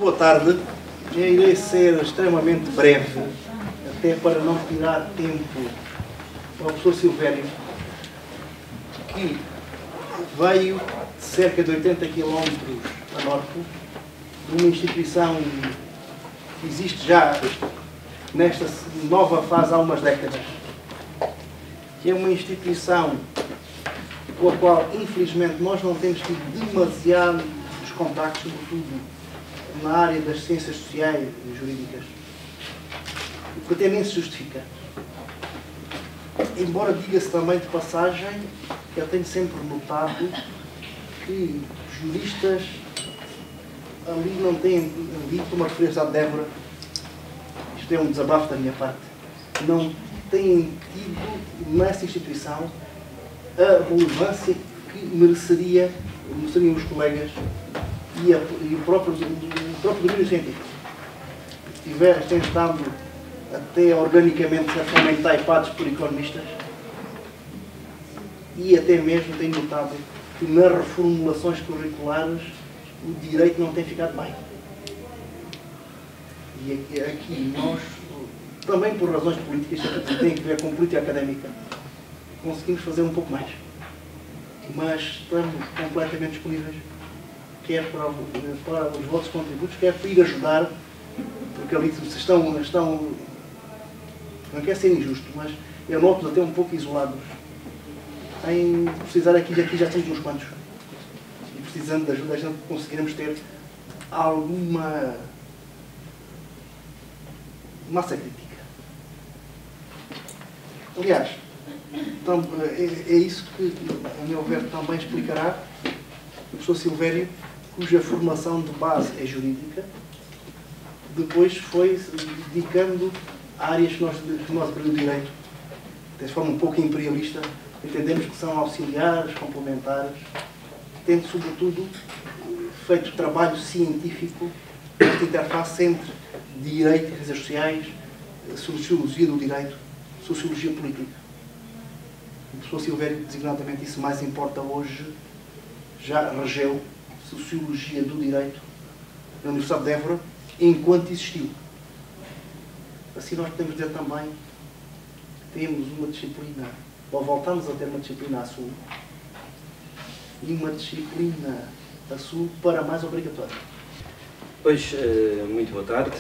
boa tarde. Eu irei ser extremamente breve, até para não tirar tempo ao professor Silvério, que veio de cerca de 80 km a norte, de uma instituição que existe já nesta nova fase há umas décadas, que é uma instituição com a qual, infelizmente, nós não temos tido demasiados contactos, sobretudo na área das ciências sociais e jurídicas, o que até nem se justifica. Embora diga-se também de passagem que eu tenho sempre notado que juristas ali não têm, dito uma referência à Débora, isto é um desabafo da minha parte, não têm tido nessa instituição a relevância que mereceriam os colegas e o próprio domínio científico. Têm estado até organicamente certamente taipados por economistas e até mesmo tenho notado que nas reformulações curriculares o direito não tem ficado bem. E aqui nós, também por razões políticas, que têm a ver com política académica, conseguimos fazer um pouco mais. Mas estamos completamente disponíveis, quer para os vossos contributos, quer para ir ajudar, porque ali estão, não quer ser injusto, mas eu noto até um pouco isolados em precisar aqui já temos uns quantos. E precisando de ajuda, a gente conseguiremos ter alguma massa crítica. Aliás, então, é isso que, a meu ver, também explicará o professor Silvério, cuja formação de base é jurídica, depois foi se dedicando a áreas que nós do direito, de forma um pouco imperialista, entendemos que são auxiliares, complementares, tendo, sobretudo, feito trabalho científico nesta interface entre direito e ciências sociais, sociologia do direito, sociologia política. O professor Silvério, designadamente, isso mais importa hoje, já regeu Sociologia do Direito na Universidade de Évora, enquanto existiu. Assim nós podemos dizer também que temos uma disciplina, ou voltamos a ter uma disciplina a sul, e uma disciplina a sul para mais obrigatória. Pois, muito boa tarde.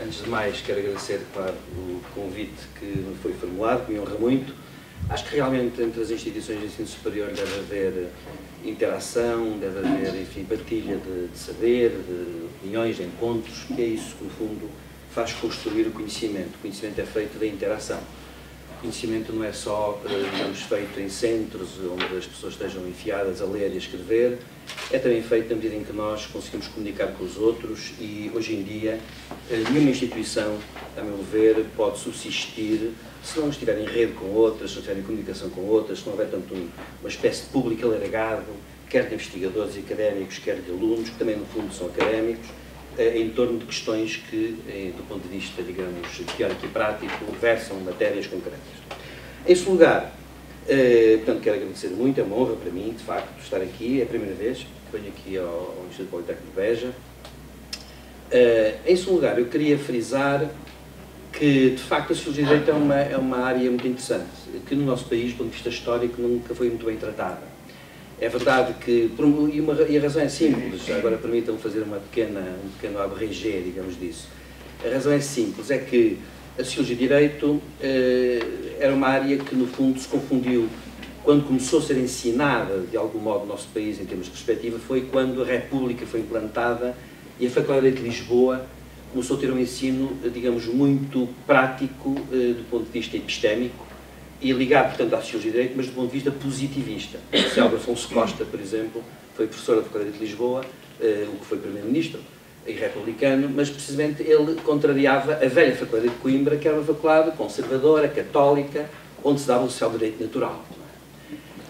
Antes de mais, quero agradecer, claro, o convite que me foi formulado, que me honra muito. Acho que realmente entre as instituições de ensino superior deve haver interação, deve haver, enfim, partilha de saber, de opiniões, de encontros, que é isso que, no fundo, faz construir o conhecimento. O conhecimento é feito da interação. O conhecimento não é só, digamos, feito em centros onde as pessoas estejam enfiadas a ler e a escrever, é também feito na medida em que nós conseguimos comunicar com os outros e, hoje em dia, nenhuma instituição, a meu ver, pode subsistir se não estiver em rede com outras, se não estiver em comunicação com outras, se não houver, tanto uma espécie de público alargado, quer de investigadores e académicos, quer de alunos, que também, no fundo, são académicos, em torno de questões que, do ponto de vista, digamos, teórico e prático, versam matérias concretas. Em segundo lugar, portanto, quero agradecer muito, é uma honra para mim, de facto, estar aqui, é a primeira vez que venho aqui ao Instituto Politécnico de Beja. Em segundo lugar, eu queria frisar que, de facto, a Sociologia do Direito é uma área muito interessante, que no nosso país, do ponto de vista histórico, nunca foi muito bem tratada. É verdade que, e a razão é simples, agora permitam-me fazer um pequeno abrégé, digamos disso. A razão é simples, é que a Sociologia do Direito era uma área que, no fundo, se confundiu, quando começou a ser ensinada, de algum modo, no nosso país, em termos de perspectiva, foi quando a República foi implantada e a Faculdade de Direito de Lisboa começou a ter um ensino, digamos, muito prático do ponto de vista epistémico e ligado, portanto, à Sociologia do Direito, mas do ponto de vista positivista. O Célebre Afonso Costa, por exemplo, foi professor da Faculdade de Direito de Lisboa, o que foi primeiro-ministro e republicano, mas precisamente ele contrariava a velha Faculdade de Coimbra, que era uma faculdade conservadora, católica, onde se dava o social direito natural.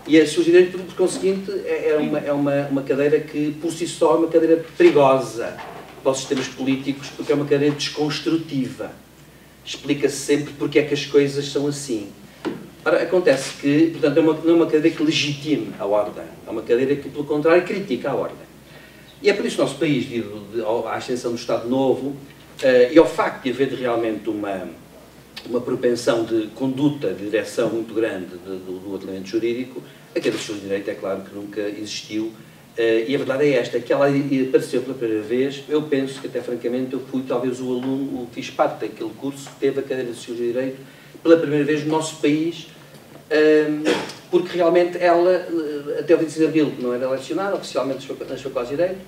E a Sociologia do Direito, por conseguinte, é uma cadeira que, por si só, é uma cadeira perigosa para os sistemas políticos, porque é uma cadeira desconstrutiva. Explica-se sempre porque é que as coisas são assim. Ora, acontece que, portanto, não é uma cadeira que legitime a ordem, é uma cadeira que, pelo contrário, critica a ordem. E é por isso que o nosso país, devido à ascensão do Estado Novo, e ao facto de haver realmente uma propensão de conduta, de direção muito grande do ordenamento jurídico, a cadeira de direito é claro que nunca existiu, e a verdade é esta, que ela apareceu pela primeira vez. Eu penso que até francamente eu fui talvez o aluno, fiz parte daquele curso que teve a cadeira de Sociologia e Direito pela primeira vez no nosso país, porque realmente ela, até o 25 de Abril, não era lecionada oficialmente nas faculdades de Direito,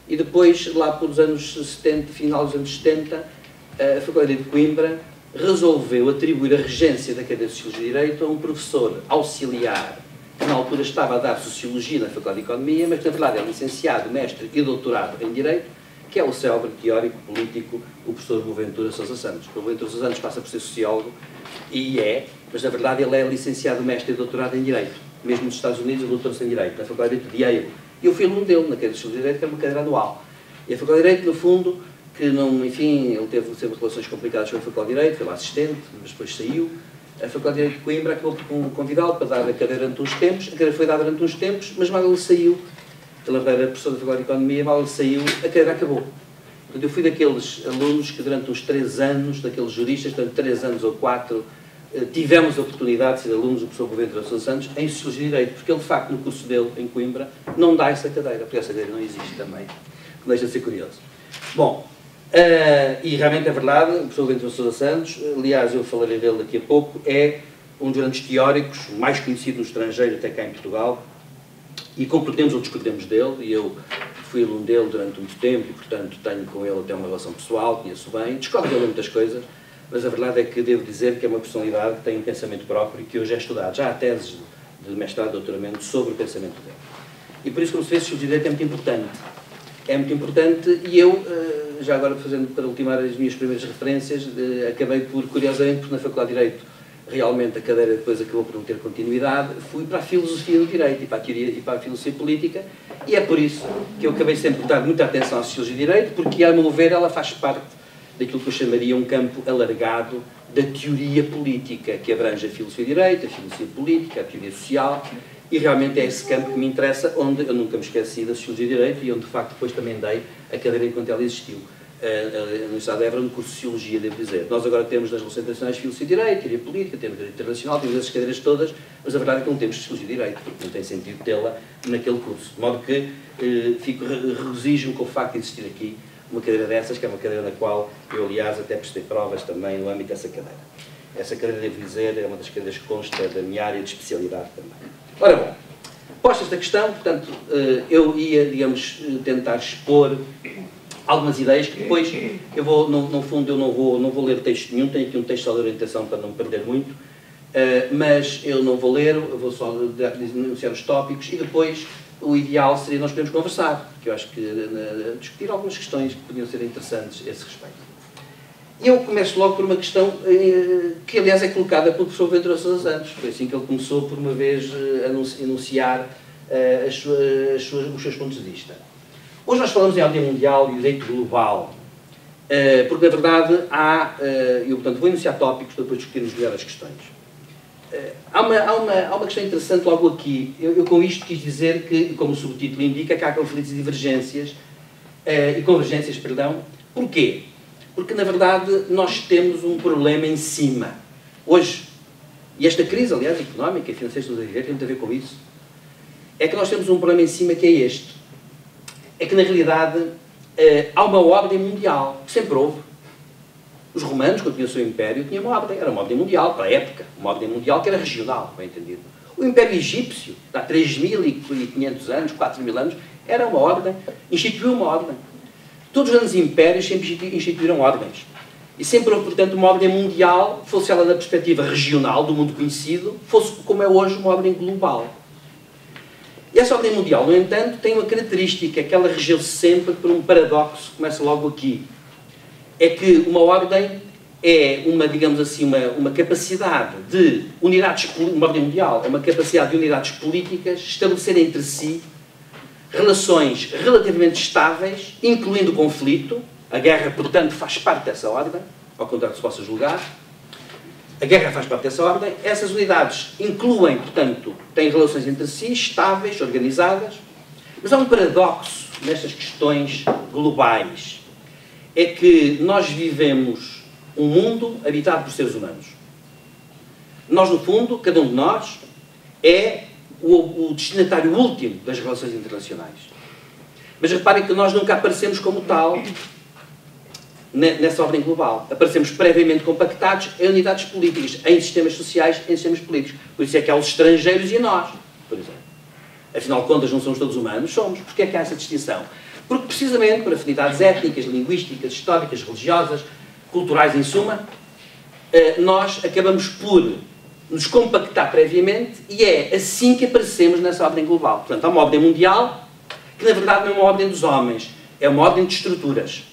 e depois, lá pelos anos 70, final dos anos 70, a Faculdade de Coimbra resolveu atribuir a regência da cadeira de Sociologia e Direito a um professor auxiliar, que na altura estava a dar Sociologia na Faculdade de Economia, mas que na verdade é licenciado, mestre e doutorado em Direito, que é o célebre teórico político, o professor Boaventura Sousa Santos. O Boaventura Sousa Santos passa por ser sociólogo, mas na verdade ele é licenciado, mestre e doutorado em Direito. Mesmo nos Estados Unidos, ele doutorou-se em Direito, na Faculdade de Yale. E eu fui aluno dele na cadeira de Sociologia e Direito, que era uma cadeira anual. E a Faculdade de Direito, no fundo, que não, enfim, ele teve sempre relações complicadas com a Faculdade de Direito, foi lá assistente, mas depois saiu. A Faculdade de Direito de Coimbra acabou por convidá-lo para dar a cadeira durante uns tempos. A cadeira foi dada durante uns tempos, mas mal ele saiu, ele era professor da Faculdade de Economia, mal ele saiu, a cadeira acabou. Portanto, eu fui daqueles alunos que durante uns 3 anos, daqueles juristas, durante 3 anos ou 4, tivemos a oportunidade de ser alunos do professor Boaventura Sousa Santos em Sociologia e Direito, porque ele, de facto, no curso dele, em Coimbra, não dá essa cadeira, porque essa cadeira não existe também, que deixa de ser curioso. Bom, e realmente é verdade, o professor Boaventura Sousa Santos, aliás, eu falarei dele daqui a pouco, é um dos grandes teóricos, mais conhecido no estrangeiro, até cá em Portugal, e compreendemos ou discordemos dele, e eu fui aluno dele durante muito tempo, e, portanto, tenho com ele até uma relação pessoal, conheço bem, discordo dele em muitas coisas, mas a verdade é que devo dizer que é uma personalidade que tem um pensamento próprio e que hoje é estudado. Já há teses de mestrado e doutoramento sobre o pensamento dele. E por isso, como se vê, o direito é muito importante. É muito importante e eu, já agora fazendo para ultimar as minhas primeiras referências, acabei por, curiosamente, porque na Faculdade de Direito realmente a cadeira depois acabou por não ter continuidade, fui para a filosofia do direito e para a teoria e para a filosofia política, e é por isso que eu acabei sempre por dar muita atenção à Sociologia de Direito, porque, a meu ver, ela faz parte daquilo que eu chamaria um campo alargado da teoria política, que abrange a filosofia de Direito, a filosofia política, a teoria social, e realmente é esse campo que me interessa, onde eu nunca me esqueci da Sociologia de Direito e onde, de facto, depois também dei a cadeira enquanto ela existiu. Na Universidade de Évora, no curso de Sociologia, devo dizer. Nós agora temos nas relações internacionais Filosofia de Direito, Teoria Política, temos Direito Internacional, temos essas cadeiras todas, mas a verdade é que não temos Sociologia de Direito, porque não tem sentido tê-la naquele curso. De modo que regozijo-me com o facto de existir aqui uma cadeira dessas, que é uma cadeira na qual eu, aliás, até prestei provas também no âmbito dessa cadeira. Essa cadeira, devo dizer, é uma das cadeiras que consta da minha área de especialidade também. Ora bom, posta esta questão, portanto, eu ia, digamos, tentar expor algumas ideias que depois eu vou, no fundo, eu não vou ler texto nenhum, tenho aqui um texto só de orientação para não perder muito, mas eu não vou ler, eu vou só denunciar os tópicos e depois o ideal seria nós podermos conversar, porque eu acho que discutir algumas questões que podiam ser interessantes a esse respeito. E eu começo logo por uma questão que, aliás, é colocada pelo professor Boaventura Sousa Santos. Foi assim que ele começou, por uma vez, a enunciar os seus pontos de vista. Hoje nós falamos em ordem mundial e direito global, porque, na verdade, eu, portanto, vou enunciar tópicos para depois discutirmos melhor as questões. Há uma questão interessante logo aqui. Eu com isto quis dizer que, como o subtítulo indica, que há conflitos e divergências, e convergências, perdão. Porquê? Porque, na verdade, nós temos um problema em cima. Hoje, e esta crise, aliás, económica e financeira que estamos a viver, tem muito a ver com isso, é que nós temos um problema em cima que é este. É que, na realidade, há uma ordem mundial, que sempre houve. Os romanos, quando tinham o seu império, tinham uma ordem, era uma ordem mundial, para a época, uma ordem mundial que era regional, bem entendido. O Império Egípcio, há 3.500 anos, 4.000 anos, era uma ordem, instituiu uma ordem. Todos os grandes impérios sempre instituíram ordens. E sempre houve, portanto, uma ordem mundial, fosse ela na perspectiva regional, do mundo conhecido, fosse, como é hoje, uma ordem global. E essa ordem mundial, no entanto, tem uma característica, que ela regeu-se sempre por um paradoxo, começa logo aqui. É que uma ordem é uma, digamos assim, uma capacidade de unidades, uma ordem mundial, é uma capacidade de unidades políticas estabelecer entre si relações relativamente estáveis, incluindo o conflito. A guerra, portanto, faz parte dessa ordem, ao contrário que se possa julgar. A guerra faz parte dessa ordem. Essas unidades incluem, portanto, têm relações entre si, estáveis, organizadas. Mas há um paradoxo nestas questões globais é que nós vivemos um mundo habitado por seres humanos. Nós, no fundo, cada um de nós é o destinatário último das relações internacionais. Mas reparem que nós nunca aparecemos como tal nessa ordem global. Aparecemos previamente compactados em unidades políticas, em sistemas sociais, em sistemas políticos. Por isso é que há os estrangeiros e nós, por exemplo. Afinal de contas, não somos todos humanos? Somos. Porquê é que há essa distinção? Porque, precisamente, por afinidades étnicas, linguísticas, históricas, religiosas, culturais, em suma, nós acabamos por nos compactar previamente e é assim que aparecemos nessa ordem global. Portanto, há uma ordem mundial que, na verdade, não é uma ordem dos homens, é uma ordem de estruturas,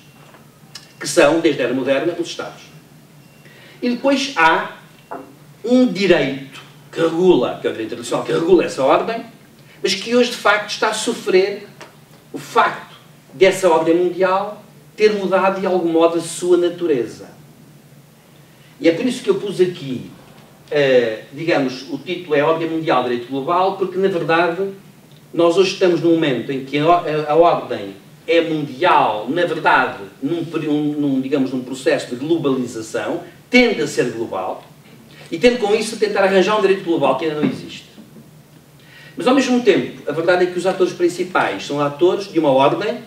que são, desde a era moderna, os Estados. E depois há um direito que regula, que é o direito internacional, que regula essa ordem, mas que hoje, de facto, está a sofrer o facto dessa ordem mundial ter mudado, de algum modo, a sua natureza. E é por isso que eu pus aqui, digamos, o título é Ordem Mundial de Direito Global, porque, na verdade, nós hoje estamos num momento em que a ordem é mundial, na verdade, digamos, num processo de globalização, tende a ser global, e tende com isso a tentar arranjar um direito global que ainda não existe. Mas, ao mesmo tempo, a verdade é que os atores principais são atores de uma ordem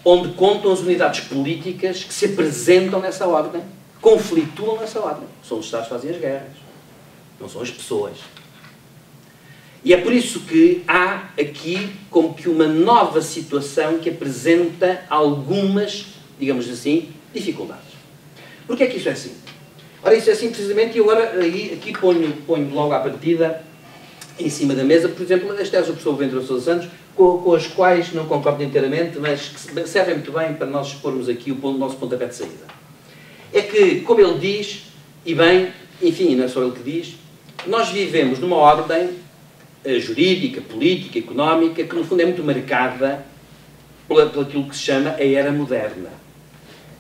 onde contam as unidades políticas que se apresentam nessa ordem, conflituam nessa ordem. São os Estados que fazem as guerras, não são as pessoas. E é por isso que há aqui como que uma nova situação que apresenta algumas, digamos assim, dificuldades. Porquê é que isso é assim? Ora, isso é assim precisamente, e agora aqui ponho logo à partida em cima da mesa, por exemplo, as teses do professor Ventura Sousa Santos, com as quais não concordo inteiramente, mas que servem muito bem para nós expormos aqui o nosso pontapé de saída. É que, como ele diz, e bem, enfim, não é só ele que diz, nós vivemos numa ordem jurídica, política, económica, que no fundo é muito marcada por aquilo que se chama a era moderna,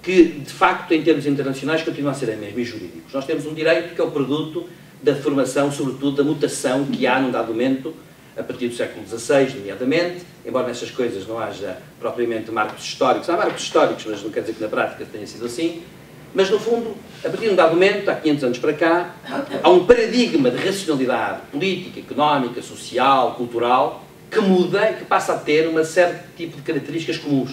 que de facto em termos internacionais continua a ser a mesma, e jurídicos. Nós temos um direito que é o produto da formação, sobretudo da mutação que há num dado momento, a partir do século XVI, nomeadamente, embora nessas coisas não haja propriamente marcos históricos, há marcos históricos, mas não quer dizer que na prática tenha sido assim, mas no fundo, a partir de um dado momento, há 500 anos para cá, há um paradigma de racionalidade política, económica, social, cultural, que muda e que passa a ter um certo tipo de características comuns.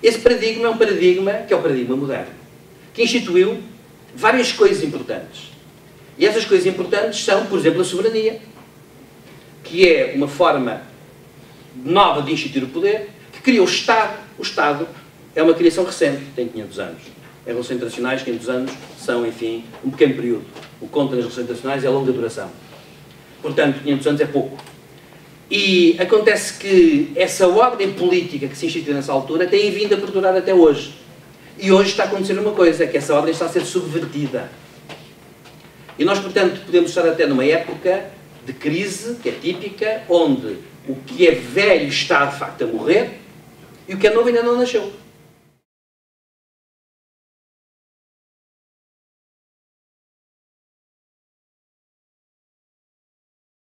Esse paradigma é um paradigma que é o paradigma moderno, que instituiu várias coisas importantes. E essas coisas importantes são, por exemplo, a soberania, que é uma forma nova de instituir o poder, que cria o Estado. O Estado é uma criação recente, tem 500 anos. Em relações internacionais, 500 anos são, enfim, um pequeno período. O que conta nas relações internacionais é a longa duração. Portanto, 500 anos é pouco. E acontece que essa ordem política que se instituiu nessa altura tem vindo a perdurar até hoje. E hoje está a acontecer uma coisa, é que essa ordem está a ser subvertida. E nós, portanto, podemos estar até numa época de crise, que é típica, onde o que é velho está, de facto, a morrer, e o que é novo ainda não nasceu.